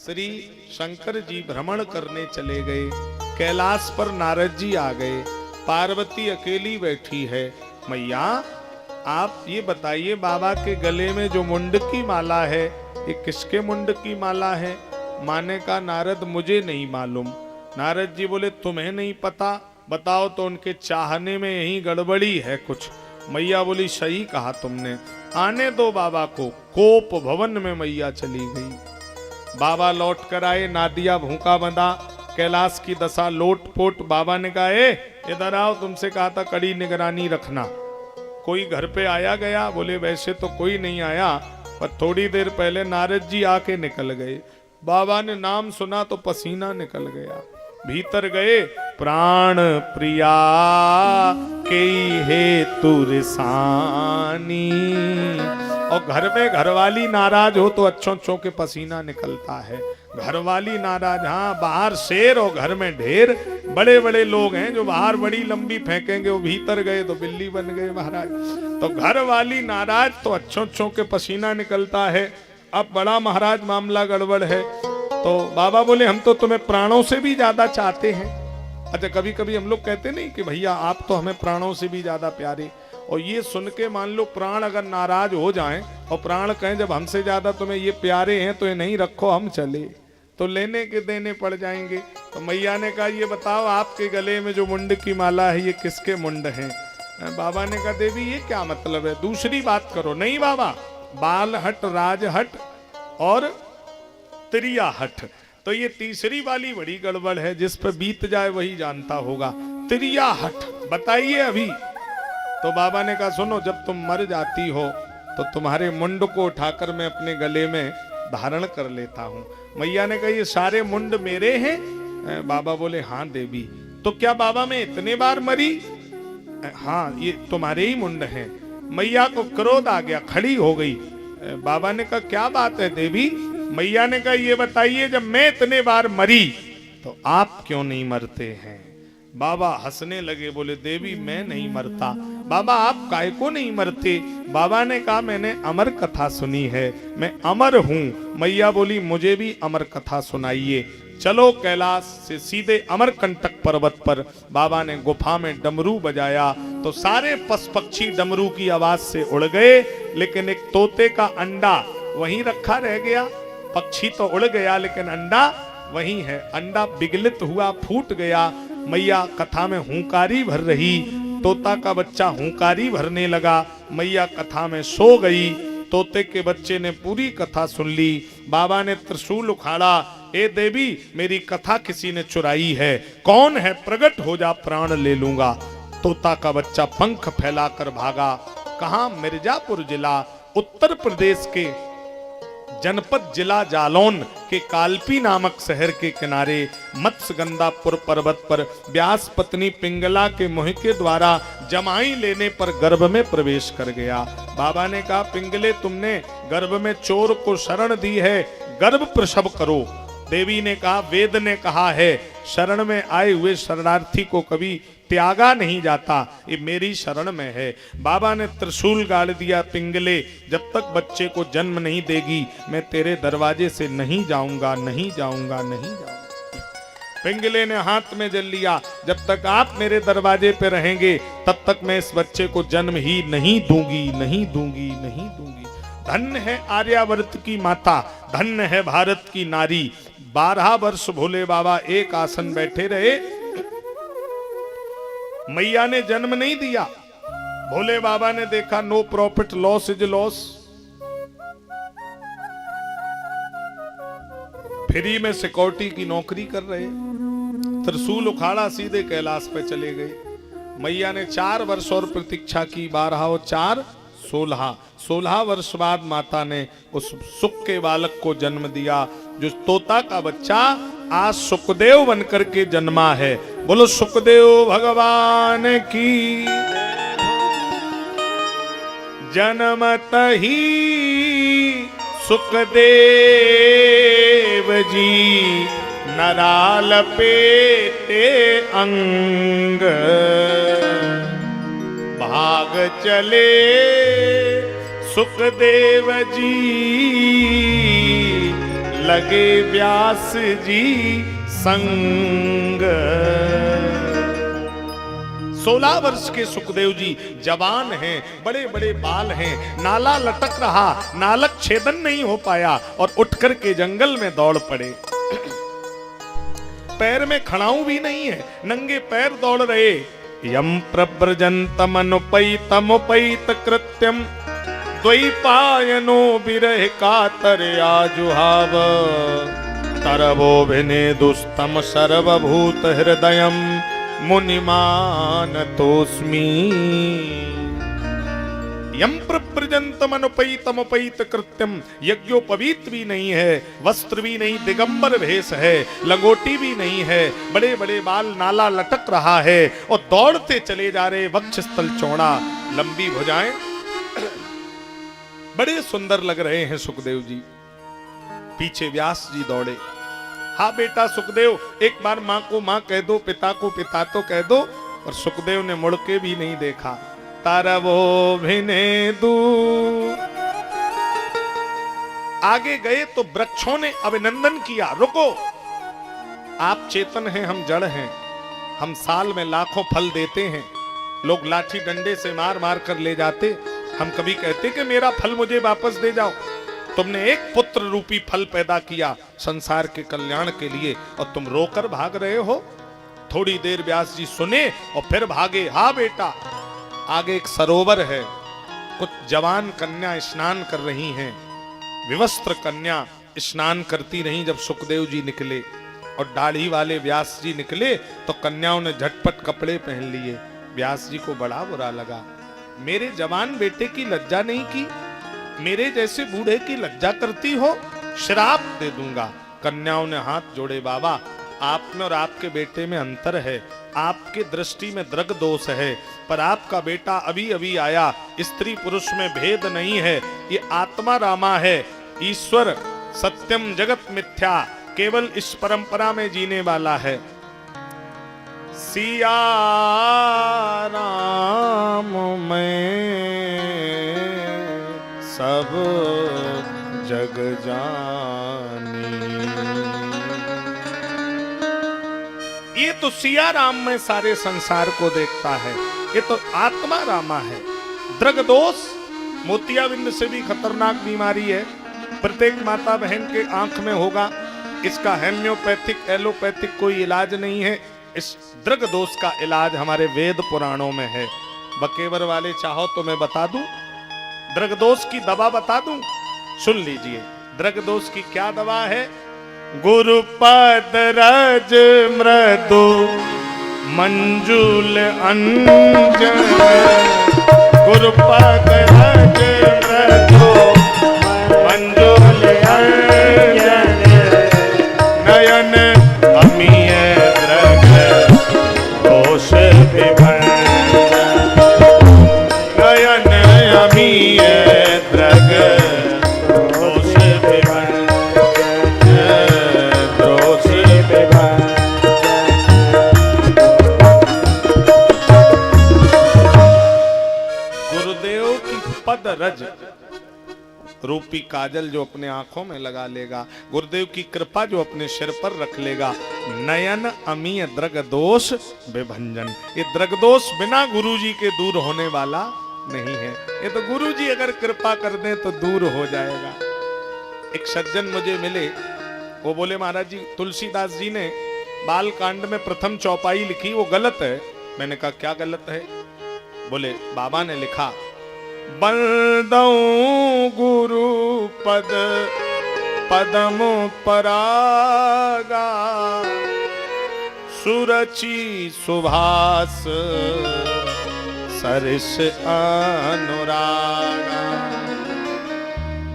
श्री शंकर जी भ्रमण करने चले गए। कैलाश पर नारद जी आ गए। पार्वती अकेली बैठी है। मैया आप ये बताइए, बाबा के गले में जो मुंड की माला है ये किसके मुंड की माला है? माने का नारद मुझे नहीं मालूम। नारद जी बोले तुम्हें नहीं पता, बताओ तो उनके चाहने में यही गड़बड़ी है कुछ। मैया बोली सही कहा तुमने, आने दो बाबा को। कोप भवन में मैया चली गई। बाबा लौट कर आए, नादिया भूखा बंधा, कैलाश की दशा लोट पोट। बाबा ने कहा इधर आओ, तुमसे कहा था कड़ी निगरानी रखना। कोई घर पे आया गया? बोले वैसे तो कोई नहीं आया, पर थोड़ी देर पहले नारद जी आके निकल गए। बाबा ने नाम सुना तो पसीना निकल गया। भीतर गए, प्राण प्रिया के हेतु रिसानी। और घर में घरवाली नाराज हो तो अच्छों के पसीना निकलता है। घरवाली नाराज, हाँ बाहर शेर और घर में ढेर। बड़े बड़े लोग हैं जो बाहर बड़ी लंबी फेंकेंगे, वो भीतर गए तो बिल्ली बन गए महाराज। तो घरवाली नाराज तो अच्छों के पसीना निकलता है। अब बड़ा महाराज मामला गड़बड़ है। तो बाबा बोले हम तो तुम्हें प्राणों से भी ज्यादा चाहते हैं। अच्छा कभी कभी हम लोग कहते नहीं कि भैया आप तो हमें प्राणों से भी ज्यादा प्यारे। और ये सुन के मान लो प्राण अगर नाराज हो जाएं और प्राण कहें जब हमसे ज्यादा तुम्हें ये प्यारे हैं तो ये नहीं रखो हम चले, तो लेने के देने पड़ जाएंगे। तो मैया ने कहा ये बताओ आपके गले में जो मुंड की माला है ये किसके मुंड है? बाबा ने कहा देवी ये क्या मतलब है, दूसरी बात करो। नहीं बाबा, बाल हट, राज हट और त्रिया हट, तो ये तीसरी वाली बड़ी गड़बड़ है। जिस पर बीत जाए वही जानता होगा। त्रिया हट बताइए अभी। तो बाबा ने कहा सुनो, जब तुम मर जाती हो तो तुम्हारे मुंड को उठाकर मैं अपने गले में धारण कर लेता हूँ। मैया ने कहा ये सारे मुंड मेरे हैं? बाबा बोले हाँ देवी। तो क्या बाबा मैं इतने बार मरी? हाँ ये तुम्हारे ही मुंड हैं। मैया को क्रोध आ गया, खड़ी हो गई। बाबा ने कहा क्या बात है देवी? मैया ने कहा ये बताइए जब मैं इतने बार मरी तो आप क्यों नहीं मरते हैं? बाबा हंसने लगे, बोले देवी मैं नहीं मरता। बाबा आप काहे को नहीं मरते? बाबा ने कहा मैंने अमर कथा सुनी है, मैं अमर हूँ। मैया बोली मुझे भी अमर कथा सुनाइए। चलो कैलाश से सीधे अमरकंटक पर्वत पर बाबा ने गुफा में डमरू बजाया तो सारे पशु पक्षी डमरू की आवाज से उड़ गए, लेकिन एक तोते का अंडा वहीं रखा रह गया। पक्षी तो उड़ गया लेकिन अंडा वहीं है। अंडा विगलित हुआ, फूट गया। मैया कथा में हुंकारी भर रही, तोता का बच्चा हुंकारी भरने लगा। मैया कथा में सो गई। तोते के बच्चे ने पूरी कथा सुन ली। बाबा ने त्रिशूल उखाड़ा, ए देवी मेरी कथा किसी ने चुराई है, कौन है प्रकट हो जा, प्राण ले लूंगा। तोता का बच्चा पंख फैलाकर भागा। कहा? मिर्जापुर जिला, उत्तर प्रदेश के जनपद जिला जालौन के कालपी नामक शहर के किनारे मत्स्यगंधापुर पर्वत पर व्यास पत्नी पिंगला के मुंह के द्वारा जमाई लेने पर गर्भ में प्रवेश कर गया। बाबा ने कहा पिंगले तुमने गर्भ में चोर को शरण दी है, गर्भ प्रसव करो। देवी ने कहा वेद ने कहा है शरण में आए हुए शरणार्थी को कभी त्यागा नहीं जाता, ये मेरी शरण में है। बाबा ने त्रिशूल गाड़ दिया, पिंगले जब तक बच्चे को जन्म नहीं देगी मैं तेरे दरवाजे से नहीं जाऊंगा, नहीं जाऊंगा, नहीं जाऊंगा। पिंगले ने हाथ में जल लिया, जब तक आप मेरे दरवाजे पे रहेंगे तब तक मैं इस बच्चे को जन्म ही नहीं दूंगी, नहीं दूंगी, नहीं दूंगी। धन्य है आर्यावर्त की माता, धन्य है भारत की नारी। 12 वर्ष भोले बाबा एक आसन बैठे रहे, मैया ने जन्म नहीं दिया। भोले बाबा ने देखा no profit, loss is loss. Free में सिक्योरिटी की नौकरी कर रहे, त्रिशूल उखाड़ा सीधे कैलाश पे चले गए। मैया ने 4 वर्ष और प्रतीक्षा की, 12 और 4 16 वर्ष बाद माता ने उस सुख के बालक को जन्म दिया, जो तोता का बच्चा आज सुखदेव बनकर के जन्मा है। बोलो सुखदेव भगवान की। जन्मत ही सुखदेव जी नराल पेटे अंग, भाग चले सुखदेव जी लगे व्यास जी संग। 16 वर्ष के सुखदेव जी जवान हैं, बड़े बड़े बाल हैं, नाला लटक रहा, नालक छेदन नहीं हो पाया और उठकर के जंगल में दौड़ पड़े। पैर में खड़ाऊ भी नहीं है, नंगे पैर दौड़ रहे। यम प्रव्रजंतमनुपैतमुपैत कृत्यम द्वैपायनो विरह कातर आजुहाव। तरवो विनेदुस्तम सर्वभूत हृदयम मुनिमानतोस्मि। यम प्रव्रजंतमनुपैतमुपैत कृत्यम, यज्ञोपवीत भी नहीं है, वस्त्र भी नहीं, दिगंबर भेष है, लंगोटी भी नहीं है, बड़े बड़े बाल, नाला लटक रहा है और दौड़ते चले जा रहे। वक्षस्थल चौड़ा, लंबी भुजाएं, बड़े सुंदर लग रहे हैं सुखदेव जी। पीछे व्यास जी दौड़े। हाँ बेटा सुखदेव, एक बार माँ को माँ कह दो, पिता को पिता तो कह दो। और सुखदेव ने मुड़ के भी नहीं देखा। तारवो भिनेदु, आगे गए तो वृक्षों ने अभिनंदन किया, रुको, आप चेतन हैं, हम जड़ हैं, हम साल में लाखों फल देते हैं, लोग लाठी डंडे से मार मार कर ले जाते, हम कभी कहते कि मेरा फल मुझे वापस दे जाओ। तुमने एक पुत्र रूपी फल पैदा किया संसार के कल्याण के लिए और तुम रोकर भाग रहे हो। थोड़ी देर व्यास जी सुने और फिर भागे। हाँ बेटा, आगे एक सरोवर है, कुछ जवान कन्या स्नान कर रही हैं। विवस्त्र कन्या स्नान करती रहीं जब सुखदेव जी निकले और दाढ़ी वाले व्यास जी निकले तो कन्याओं ने झटपट कपड़े पहन लिए। व्यास जी को बड़ा बुरा लगा, मेरे जवान बेटे की लज्जा नहीं की, मेरे जैसे बूढ़े की लज्जा करती हो, श्राप दे दूंगा। कन्याओं ने हाथ जोड़े, बाबा आप में और आपके बेटे में अंतर है, आपके दृष्टि में दृग दोष है, पर आपका बेटा अभी अभी आया, स्त्री पुरुष में भेद नहीं है, ये आत्मा रामा है, ईश्वर सत्यम जगत मिथ्या, केवल इस परंपरा में जीने वाला है। सिया राम में सब जग जानी। ये तो सिया राम में सारे संसार को देखता है, ये तो आत्मा रामा है। दृग दोष मोतियाबिंद से भी खतरनाक बीमारी है, प्रत्येक माता बहन के आंख में होगा। इसका हेम्योपैथिक एलोपैथिक कोई इलाज नहीं है। इस दृग दोष का इलाज हमारे वेद पुराणों में है। बकेवर वाले चाहो तो मैं बता दूं, दृग दोष की दवा बता दूं, सुन लीजिए। दृग दोष की क्या दवा है? गुरुपद रज मृदु मंजुल अंजन, गुरुपद रज मृदु मंजुल अंजन, नयन अमीय दृग दोष विभंजन, नयन अमीय दृग दोष विभंजन, दोष विभंजन। गुरुदेव की पद रज रूपी काजल जो अपने आंखों में लगा लेगा, गुरुदेव की कृपा जो अपने सिर पर रख लेगा, नयन अमीय द्रग दोष विभंजन। ये द्रग दोष बिना गुरुजी के दूर होने वाला नहीं है, ये तो गुरुजी अगर कृपा कर दें तो दूर हो जाएगा। एक सज्जन मुझे मिले, वो बोले महाराज जी तुलसीदास जी ने बाल कांड में प्रथम चौपाई लिखी, वो गलत है। मैंने कहा क्या गलत है? बोले बाबा ने लिखा, बंदऊ गुरु पद पदम परागा, सुरचि सुभाष सरिस अनुरागा।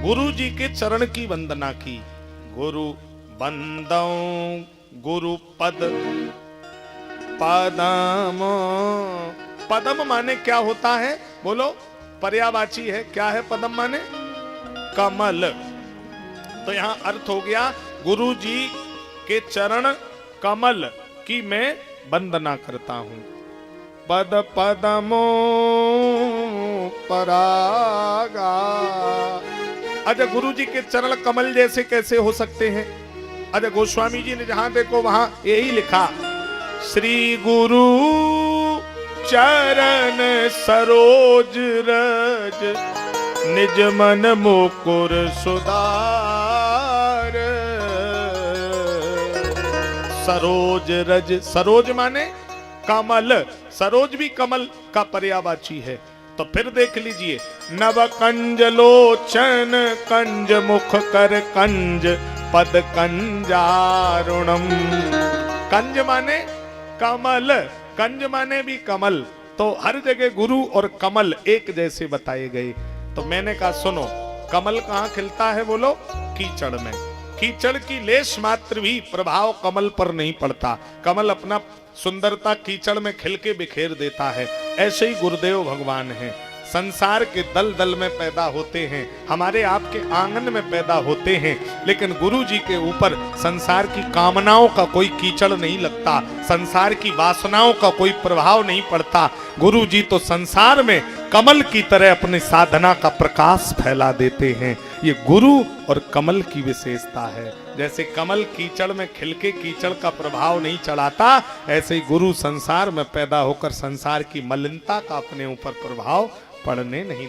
गुरु जी के चरण की वंदना की। गुरु बंदऊ गुरु पद पदम, पदम माने क्या होता है? बोलो, पर्यायवाची है। क्या है पदम माने? कमल। तो यहां अर्थ हो गया गुरु जी के चरण कमल की मैं वंदना करता हूं। पद पदमो परागा, अजय गुरु जी के चरण कमल जैसे कैसे हो सकते हैं? अजय गोस्वामी जी ने जहां देखो वहां यही लिखा, श्री गुरु चरण सरोज रज निज मन मुकुर सुधार। सरोज रज, सरोज माने कमल, सरोज भी कमल का पर्यायवाची है। तो फिर देख लीजिए, नव कंज लोचन कंज मुख कर कंज पद कंजारुणम। कंज माने कमल, कंज माने भी कमल। तो हर जगह गुरु और कमल एक जैसे बताए गए। तो मैंने कहा सुनो, कमल कहाँ खिलता है बोलो? कीचड़ में। कीचड़ की लेश मात्र भी प्रभाव कमल पर नहीं पड़ता। कमल अपना सुंदरता कीचड़ में खिल के बिखेर देता है। ऐसे ही गुरुदेव भगवान हैं, संसार के दल दल में पैदा होते हैं, हमारे आपके आंगन में पैदा होते हैं, लेकिन गुरु जी के ऊपर संसार की कामनाओं का कोई कीचड़ नहीं लगता, संसार की वासनाओं का कोई प्रभाव नहीं पड़ता। गुरु जी तो संसार में कमल की तरह अपनी साधना का प्रकाश फैला देते हैं। ये गुरु और कमल की विशेषता है। जैसे कमल कीचड़ में खिलके कीचड़ का प्रभाव नहीं चढ़ाता, ऐसे ही गुरु संसार में पैदा होकर संसार की मलिनता का अपने ऊपर प्रभाव पड़ने नहीं